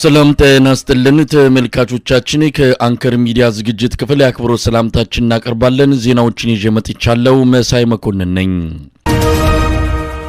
ሰላም ጤና ይስጥልን ተመልካቾቻችን ከአንከር ሚዲያ ዝግጅት ክፍል ያክብሮ ሰላምታችንን እናቀርባለን። ዜናዎችን ይዤ መጥቻለሁ። መሳይ መኮንን ነኝ።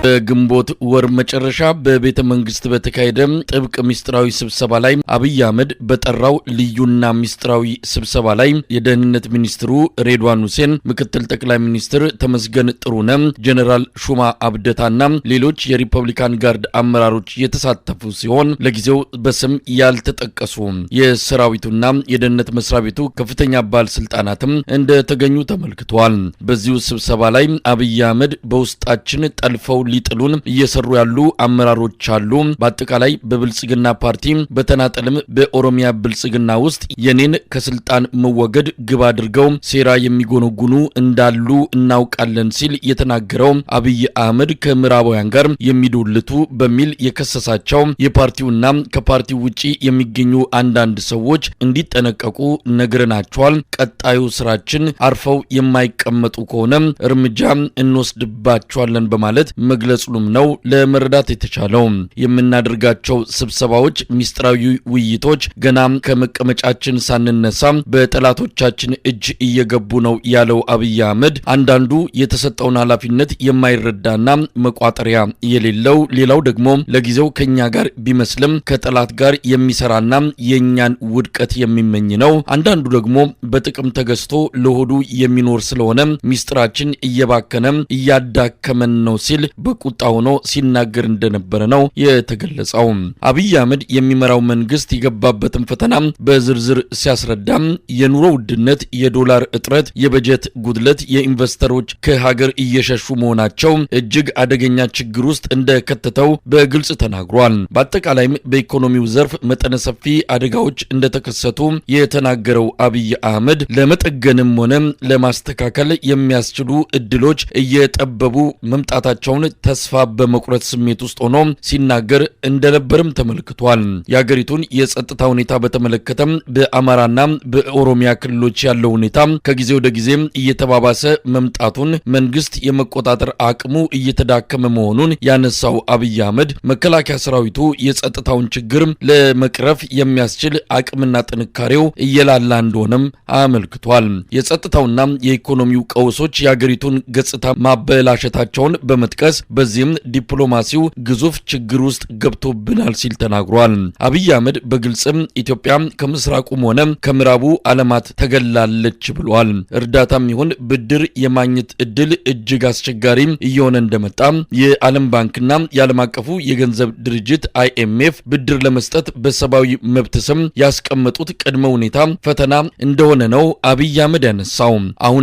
በግንቦት ወር መጨረሻ በቤተ መንግስት በተካሄደ ጥብቅ ሚስጥራዊ ስብሰባ ላይ አብይ አህመድ በጠራው ልዩና ሚስጥራዊ ስብሰባ ላይ የደህንነት ሚኒስትሩ ሬድዋን ሁሴን፣ ምክትል ጠቅላይ ሚኒስትር ተመስገን ጥሩነህ፣ ጀነራል ሹማ አብደታና ሌሎች የሪፐብሊካን ጋርድ አመራሮች የተሳተፉ ሲሆን ለጊዜው በስም ያልተጠቀሱ የሰራዊቱና የደህንነት መስሪያ ቤቱ ከፍተኛ ባለስልጣናትም እንደተገኙ ተመልክቷል። በዚሁ ስብሰባ ላይ አብይ አህመድ በውስጣችን ጠልፈው ሊጥሉን እየሰሩ ያሉ አመራሮች አሉ። በአጠቃላይ በብልጽግና ፓርቲ በተናጠልም በኦሮሚያ ብልጽግና ውስጥ የኔን ከስልጣን መወገድ ግብ አድርገው ሴራ የሚጎነጉኑ እንዳሉ እናውቃለን ሲል የተናገረው አብይ አህመድ ከምዕራባውያን ጋር የሚዶልቱ በሚል የከሰሳቸው የፓርቲውና ከፓርቲው ውጪ የሚገኙ አንዳንድ ሰዎች እንዲጠነቀቁ ነግረናቸዋል። ቀጣዩ ስራችን አርፈው የማይቀመጡ ከሆነ እርምጃ እንወስድባቸዋለን በማለት መግለጹም ነው ለመረዳት የተቻለው። የምናደርጋቸው ስብሰባዎች፣ ሚስጥራዊ ውይይቶች ገና ከመቀመጫችን ሳንነሳ በጠላቶቻችን እጅ እየገቡ ነው ያለው አብይ አህመድ አንዳንዱ የተሰጠውን ኃላፊነት የማይረዳና መቋጠሪያ የሌለው፣ ሌላው ደግሞ ለጊዜው ከኛ ጋር ቢመስልም ከጠላት ጋር የሚሰራና የኛን ውድቀት የሚመኝ ነው። አንዳንዱ ደግሞ በጥቅም ተገዝቶ ለሆዱ የሚኖር ስለሆነ ሚስጥራችን እየባከነ እያዳከመን ነው ሲል በቁጣ ሆኖ ሲናገር እንደነበረ ነው የተገለጸው። አብይ አህመድ የሚመራው መንግስት የገባበትን ፈተና በዝርዝር ሲያስረዳም የኑሮ ውድነት፣ የዶላር እጥረት፣ የበጀት ጉድለት፣ የኢንቨስተሮች ከሀገር እየሸሹ መሆናቸው እጅግ አደገኛ ችግር ውስጥ እንደከተተው በግልጽ ተናግሯል። በአጠቃላይም በኢኮኖሚው ዘርፍ መጠነ ሰፊ አደጋዎች እንደተከሰቱ የተናገረው አብይ አህመድ ለመጠገንም ሆነ ለማስተካከል የሚያስችሉ እድሎች እየጠበቡ መምጣታቸውን ተስፋ በመቁረጥ ስሜት ውስጥ ሆኖ ሲናገር እንደነበርም ተመልክቷል። የሀገሪቱን የጸጥታ ሁኔታ በተመለከተም በአማራና በኦሮሚያ ክልሎች ያለው ሁኔታ ከጊዜ ወደ ጊዜ እየተባባሰ መምጣቱን፣ መንግስት የመቆጣጠር አቅሙ እየተዳከመ መሆኑን ያነሳው አብይ አህመድ መከላከያ ሰራዊቱ የጸጥታውን ችግር ለመቅረፍ የሚያስችል አቅምና ጥንካሬው እየላላ እንደሆነም አመልክቷል። የጸጥታውና የኢኮኖሚው ቀውሶች የሀገሪቱን ገጽታ ማበላሸታቸውን በመጥቀስ በዚህም ዲፕሎማሲው ግዙፍ ችግር ውስጥ ገብቶብናል ሲል ተናግሯል። አብይ አህመድ በግልጽም ኢትዮጵያ ከምስራቁም ሆነ ከምዕራቡ ዓለማት ተገላለች ብሏል። እርዳታም ይሁን ብድር የማግኘት እድል እጅግ አስቸጋሪ እየሆነ እንደመጣ የዓለም ባንክና የዓለም አቀፉ የገንዘብ ድርጅት IMF ብድር ለመስጠት በሰብአዊ መብት ስም ያስቀመጡት ቅድመ ሁኔታ ፈተና እንደሆነ ነው አብይ አህመድ ያነሳው።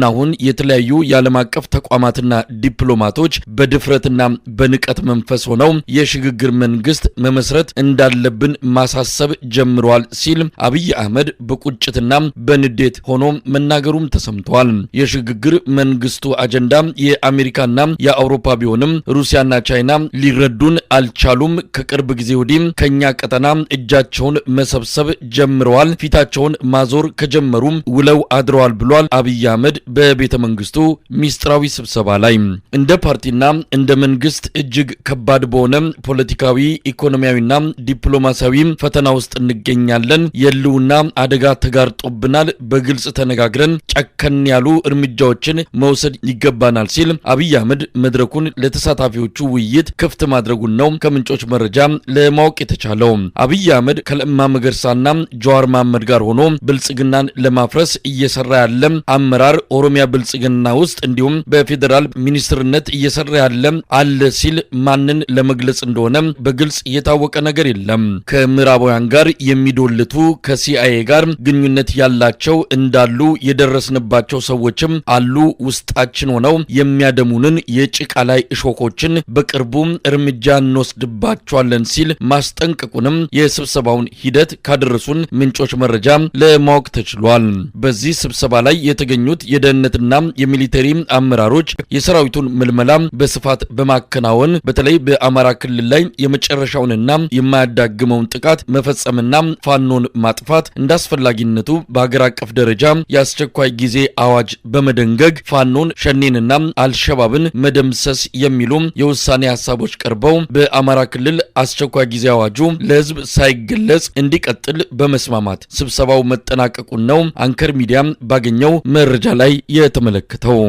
አሁን የተለያዩ የዓለም አቀፍ ተቋማትና ዲፕሎማቶች በድፍረትና በንቀት መንፈስ ሆነው የሽግግር መንግስት መመስረት እንዳለብን ማሳሰብ ጀምሯል ሲል አብይ አህመድ በቁጭትና በንዴት ሆኖ መናገሩም ተሰምቷል። የሽግግር መንግስቱ አጀንዳ የአሜሪካና የአውሮፓ ቢሆንም ሩሲያና ቻይና ሊረዱን አልቻሉም። ከቅርብ ጊዜ ወዲህ ከኛ ቀጠና እጃቸውን መሰብሰብ ጀምረዋል። ፊታቸውን ማዞር ከጀመሩ ውለው አድረዋል ብሏል አብይ አህመድ በቤተ መንግስቱ ሚስጥራዊ ስብሰባ ላይ። እንደ ፓርቲና እንደ መንግስት እጅግ ከባድ በሆነ ፖለቲካዊ፣ ኢኮኖሚያዊና ዲፕሎማሲያዊ ፈተና ውስጥ እንገኛለን። የህልውና አደጋ ተጋርጦብናል። በግልጽ ተነጋግረን ጨከን ያሉ እርምጃዎችን መውሰድ ይገባናል ሲል አብይ አህመድ መድረኩን ለተሳታፊዎቹ ውይይት ክፍት ማድረጉን ነው ከምንጮች መረጃ ለማወቅ የተቻለው። አብይ አህመድ ከለማ መገርሳና ጀዋር መሐመድ ጋር ሆኖ ብልጽግናን ለማፍረስ እየሰራ ያለ አመራር ኦሮሚያ ብልጽግና ውስጥ እንዲሁም በፌዴራል ሚኒስትርነት እየሰራ ያለ አለ ሲል ማንን ለመግለጽ እንደሆነ በግልጽ የታወቀ ነገር የለም። ከምዕራባውያን ጋር የሚዶልቱ ከሲአይኤ ጋር ግንኙነት ያላቸው እንዳሉ የደረስንባቸው ሰዎችም አሉ። ውስጣችን ሆነው የሚያደሙንን የጭቃ ላይ እሾኮችን በቅርቡ እርምጃ እንወስድባቸዋለን ሲል ማስጠንቀቁንም የስብሰባውን ሂደት ካደረሱን ምንጮች መረጃ ለማወቅ ተችሏል። በዚህ ስብሰባ ላይ የተገኙት የደህንነትና የሚሊተሪ አመራሮች የሰራዊቱን ምልመላ በስፋት በማከናወን በተለይ በአማራ ክልል ላይ የመጨረሻውንና የማያዳግመውን ጥቃት መፈጸምና ፋኖን ማጥፋት እንዳስፈላጊነቱ በአገር አቀፍ ደረጃ የአስቸኳይ ጊዜ አዋጅ በመደንገግ ፋኖን ሸኔንና አልሸባብን መደምሰስ የሚሉ የውሳኔ ሐሳቦች ቀርበው በአማራ ክልል አስቸኳይ ጊዜ አዋጁ ለህዝብ ሳይገለጽ እንዲቀጥል በመስማማት ስብሰባው መጠናቀቁን ነው አንከር ሚዲያ ባገኘው መረጃ ላይ የተመለከተው።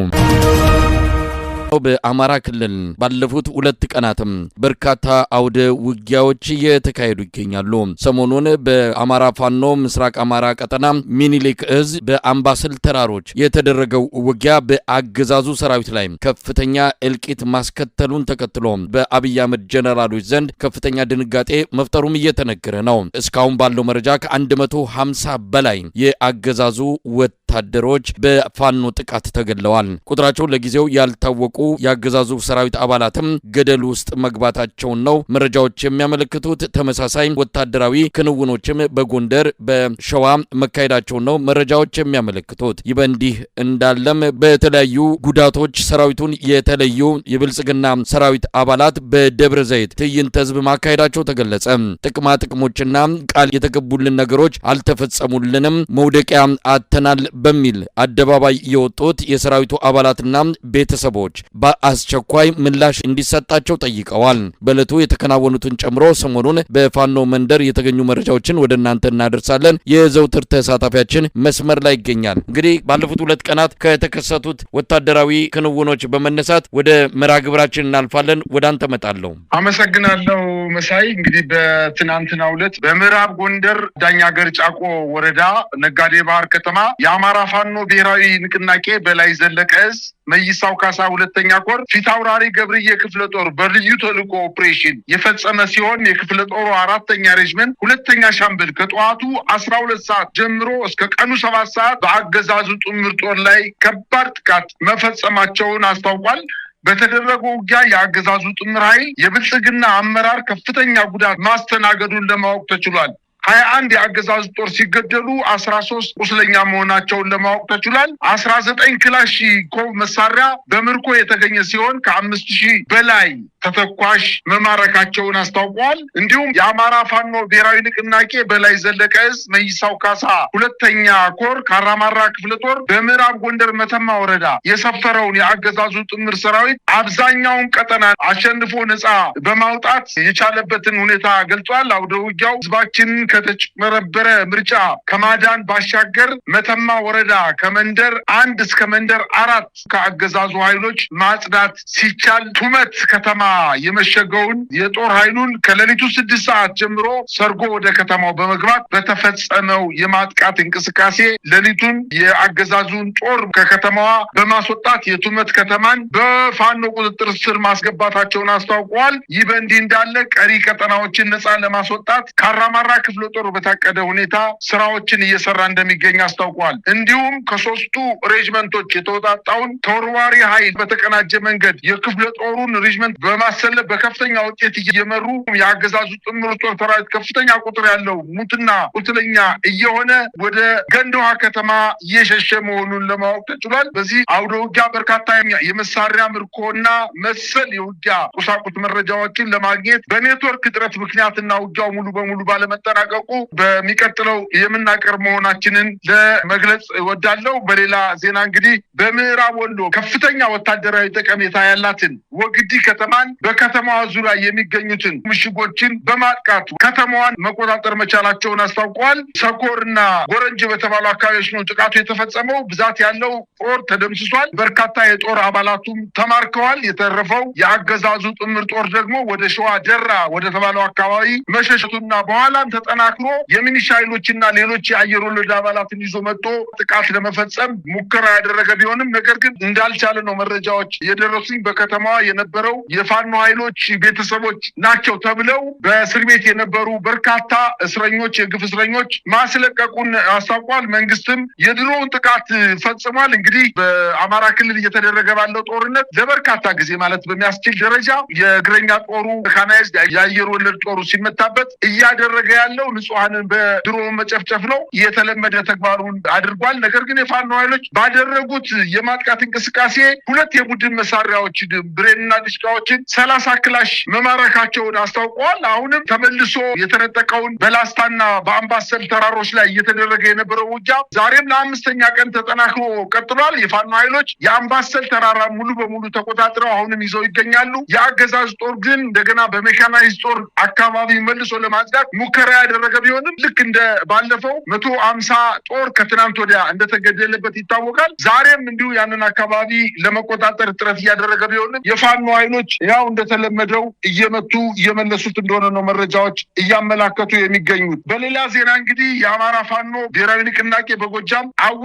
በአማራ ክልል ባለፉት 2 ቀናትም በርካታ አውደ ውጊያዎች እየተካሄዱ ይገኛሉ። ሰሞኑን በአማራ ፋኖ ምስራቅ አማራ ቀጠና ሚኒሊክ እዝ በአምባሰል ተራሮች የተደረገው ውጊያ በአገዛዙ ሰራዊት ላይ ከፍተኛ እልቂት ማስከተሉን ተከትሎ በአብይ አህመድ ጀነራሎች ዘንድ ከፍተኛ ድንጋጤ መፍጠሩም እየተነገረ ነው። እስካሁን ባለው መረጃ ከ150 በላይ የአገዛዙ ወታደሮች በፋኖ ጥቃት ተገድለዋል። ቁጥራቸው ለጊዜው ያልታወቁ የአገዛዙ ሰራዊት አባላትም ገደል ውስጥ መግባታቸውን ነው መረጃዎች የሚያመለክቱት። ተመሳሳይ ወታደራዊ ክንውኖችም በጎንደር በሸዋ መካሄዳቸውን ነው መረጃዎች የሚያመለክቱት። ይህ በእንዲህ እንዳለም በተለያዩ ጉዳቶች ሰራዊቱን የተለዩ የብልጽግና ሰራዊት አባላት በደብረ ዘይት ትዕይንተ ህዝብ ማካሄዳቸው ተገለጸ። ጥቅማ ጥቅሞችና ቃል የተገቡልን ነገሮች አልተፈጸሙልንም፣ መውደቂያ አተናል በሚል አደባባይ የወጡት የሰራዊቱ አባላትና ቤተሰቦች በአስቸኳይ ምላሽ እንዲሰጣቸው ጠይቀዋል። በዕለቱ የተከናወኑትን ጨምሮ ሰሞኑን በፋኖ መንደር የተገኙ መረጃዎችን ወደ እናንተ እናደርሳለን። የዘውትር ተሳታፊያችን መስመር ላይ ይገኛል። እንግዲህ ባለፉት 2 ቀናት ከተከሰቱት ወታደራዊ ክንውኖች በመነሳት ወደ መራግብራችን እናልፋለን። ወደ አንተ መጣለሁ። አመሰግናለሁ መሳይ። እንግዲህ በትናንትናው ዕለት በምዕራብ ጎንደር ዳኛገር ጫቆ ወረዳ ነጋዴ ባህር ከተማ የአማራ ፋኖ ብሔራዊ ንቅናቄ በላይ ዘለቀ እዝ መይሳው ካሳ 2ኛ ኮር ፊታውራሪ ገብርዬ ክፍለ ጦር በልዩ ተልዕኮ ኦፕሬሽን የፈጸመ ሲሆን የክፍለ ጦሩ 4ኛ ሬጅመንት 2ኛ ሻምበል ከጠዋቱ 12 ሰዓት ጀምሮ እስከ ቀኑ 7 ሰዓት በአገዛዙ ጥምር ጦር ላይ ከባድ ጥቃት መፈጸማቸውን አስታውቋል። በተደረገው ውጊያ የአገዛዙ ጥምር ኃይል የብልጽግና አመራር ከፍተኛ ጉዳት ማስተናገዱን ለማወቅ ተችሏል። 21 የአገዛዙ ጦር ሲገደሉ 13 ቁስለኛ መሆናቸውን ለማወቅ ተችሏል። 19 ክላሽንኮቭ መሳሪያ በምርኮ የተገኘ ሲሆን ከ5000 በላይ ተተኳሽ መማረካቸውን አስታውቀዋል። እንዲሁም የአማራ ፋኖ ብሔራዊ ንቅናቄ በላይ ዘለቀ እዝ መይሳው ካሳ 2ኛ ኮር ካራማራ ክፍለ ጦር በምዕራብ ጎንደር መተማ ወረዳ የሰፈረውን የአገዛዙ ጥምር ሰራዊት አብዛኛውን ቀጠና አሸንፎ ነፃ በማውጣት የቻለበትን ሁኔታ ገልጿል። አውደ ውጊያው ህዝባችን ከተጭበረበረ ምርጫ ከማዳን ባሻገር መተማ ወረዳ ከመንደር 1 እስከ መንደር 4 ከአገዛዙ ኃይሎች ማጽዳት ሲቻል ቱመት ከተማ የመሸገውን የጦር ኃይሉን ከሌሊቱ 6 ሰዓት ጀምሮ ሰርጎ ወደ ከተማው በመግባት በተፈጸመው የማጥቃት እንቅስቃሴ ሌሊቱን የአገዛዙን ጦር ከከተማዋ በማስወጣት የቱመት ከተማን በፋኖ ቁጥጥር ስር ማስገባታቸውን አስታውቀዋል። ይህ በእንዲህ እንዳለ ቀሪ ቀጠናዎችን ነፃ ለማስወጣት ካራማራ ክፍለ ጦር በታቀደ ሁኔታ ስራዎችን እየሰራ እንደሚገኝ አስታውቋል። እንዲሁም ከ3ቱ ሬጅመንቶች የተወጣጣውን ተወርዋሪ ኃይል በተቀናጀ መንገድ የክፍለ ጦሩን ሬጅመንት በማሰለፍ በከፍተኛ ውጤት እየመሩ የአገዛዙ ጥምር ጦር ሰራዊት ከፍተኛ ቁጥር ያለው ሙትና ቁስለኛ እየሆነ ወደ ገንደዋ ከተማ እየሸሸ መሆኑን ለማወቅ ተችሏል። በዚህ አውደ ውጊያ በርካታ የመሳሪያ ምርኮና መሰል የውጊያ ቁሳቁስ መረጃዎችን ለማግኘት በኔትወርክ እጥረት ምክንያትና ውጊያው ሙሉ በሙሉ ባለመጠናቀቁ በሚቀጥለው የምናቀርብ መሆናችንን ለመግለጽ ወዳለው። በሌላ ዜና እንግዲህ በምዕራብ ወሎ ከፍተኛ ወታደራዊ ጠቀሜታ ያላትን ወግዲ ከተማን በከተማዋ ዙሪያ የሚገኙትን ምሽጎችን በማጥቃት ከተማዋን መቆጣጠር መቻላቸውን አስታውቀዋል። ሰኮርና ጎረንጅ በተባሉ አካባቢዎች ነው ጥቃቱ የተፈጸመው። ብዛት ያለው ጦር ተደምስሷል። በርካታ የጦር አባላቱም ተማርከዋል። የተረፈው የአገዛዙ ጥምር ጦር ደግሞ ወደ ሸዋ ደራ ወደ ተባለው አካባቢ መሸሸቱና በኋላም ተጠናክሮ የሚኒሻ ኃይሎችና ሌሎች የአየር ወለድ አባላትን ይዞ መጥቶ ጥቃት ለመፈጸም ሙከራ ያደረገ ቢሆንም ነገር ግን እንዳልቻለ ነው መረጃዎች የደረሱኝ። በከተማዋ የነበረው የፋኖ ኃይሎች ቤተሰቦች ናቸው ተብለው በእስር ቤት የነበሩ በርካታ እስረኞች የግፍ እስረኞች ማስለቀቁን አስታውቋል። መንግስትም የድሮውን ጥቃት ፈጽሟል። እንግዲህ በአማራ ክልል እየተደረገ ባለው ጦርነት ለበርካታ ጊዜ ማለት በሚያስችል ደረጃ የእግረኛ ጦሩ ካናይዝ የአየር ወለድ ጦሩ ሲመታበት እያደረገ ያለው ንጹሃንን በድሮን መጨፍጨፍ ነው። የተለመደ ተግባሩን አድርጓል። ነገር ግን የፋኖ ኃይሎች ባደረጉት የማጥቃት እንቅስቃሴ 2 የቡድን መሳሪያዎች ብሬንና ዲሽቃዎችን 30 ክላሽ መማረካቸውን አስታውቀዋል። አሁንም ተመልሶ የተነጠቀውን በላስታና በአምባሰል ተራሮች ላይ እየተደረገ የነበረው ውጊያ ዛሬም ለ5ኛ ቀን ተጠናክሮ ቀጥሏል። የፋኖ ኃይሎች የአምባሰል ተራራ ሙሉ በሙሉ ተቆጣጥረው አሁንም ይዘው ይገኛሉ። የአገዛዝ ጦር ግን እንደገና በሜካናይዝ ጦር አካባቢ መልሶ ለማጽዳት ሙከራ ያደረገ ቢሆንም ልክ እንደ ባለፈው 150 ጦር ከትናንት ወዲያ እንደተገደለበት ይታወቃል። ዛሬም እንዲሁ ያንን አካባቢ ለመቆጣጠር ጥረት እያደረገ ቢሆንም የፋኖ ኃይሎች ያው እንደተለመደው እየመቱ እየመለሱት እንደሆነ ነው መረጃዎች እያመላከቱ የሚገኙት። በሌላ ዜና እንግዲህ የአማራ ፋኖ ብሔራዊ ንቅናቄ በጎጃም አዊ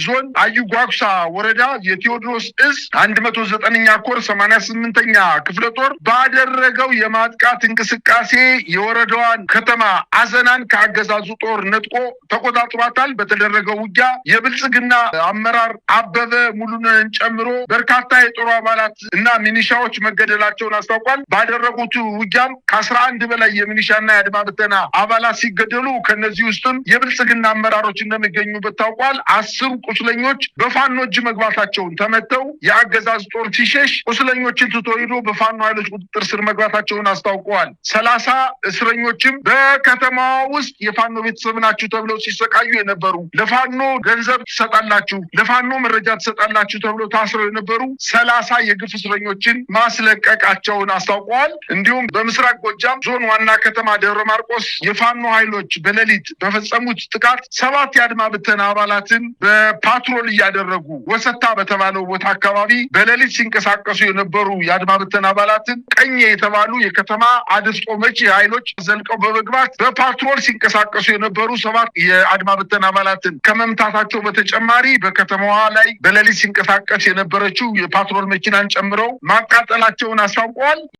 ዞን አዩ ጓጉሳ ወረዳ የቴዎድሮስ እዝ 109ኛ ኮር 88ኛ ክፍለ ጦር ባደረገው የማጥቃት እንቅስቃሴ የወረዳዋን ከተማ አዘናን ከአገዛዙ ጦር ነጥቆ ተቆጣጥሯታል። በተደረገው ውጊያ የብልጽግና አመራር አበበ ሙሉነን ጨምሮ በርካታ የጦር አባላት እና ሚኒሻዎች መገደላቸውን አስታውቋል። ባደረጉት ውጊያም ከ11 በላይ የሚኒሻና የአድማ ብተና አባላት ሲገደሉ ከነዚህ ውስጥም የብልጽግና አመራሮች እንደሚገኙበት ታውቋል። 10 ቁስለኞች በፋኖ እጅ መግባታቸውን ተመተው የአገዛዝ ጦር ሲሸሽ ቁስለኞችን ትቶ ሄዶ በፋኖ ኃይሎች ቁጥጥር ስር መግባታቸውን አስታውቀዋል። 30 እስረኞችም በከተማ ውስጥ የፋኖ ቤተሰብ ናችሁ ተብለው ሲሰቃዩ የነበሩ ለፋኖ ገንዘብ ትሰጣላችሁ፣ ለፋኖ መረጃ ትሰጣላችሁ ተብለው ታስረው የነበሩ 30 የግፍ እስረኞችን ማስለቀቃቸውን አስታውቀዋል። እንዲሁም በምስራቅ ጎጃም ዞን ዋና ከተማ ደብረ ማርቆስ የፋኖ ኃይሎች በሌሊት በፈጸሙት ጥቃት 7 የአድማ ብተና አባላትን በፓትሮል እያደረጉ ወሰታ በተባለው ቦታ አካባቢ በሌሊት ሲንቀሳቀሱ የነበሩ የአድማ ብተና አባላትን ቀኝ የተባሉ የከተማ አድፍጦ መጪ ኃይሎች ዘልቀው በመግባት በፓትሮል ሲንቀሳቀሱ የነበሩ 7 የአድማ ብተና አባላትን ከመምታታቸው በተጨማሪ በከተማዋ ላይ በሌሊት ሲንቀሳቀስ የነበረችው የፓትሮል መኪናን ጨምረው ማቃጠላቸውን አስታውቀዋል።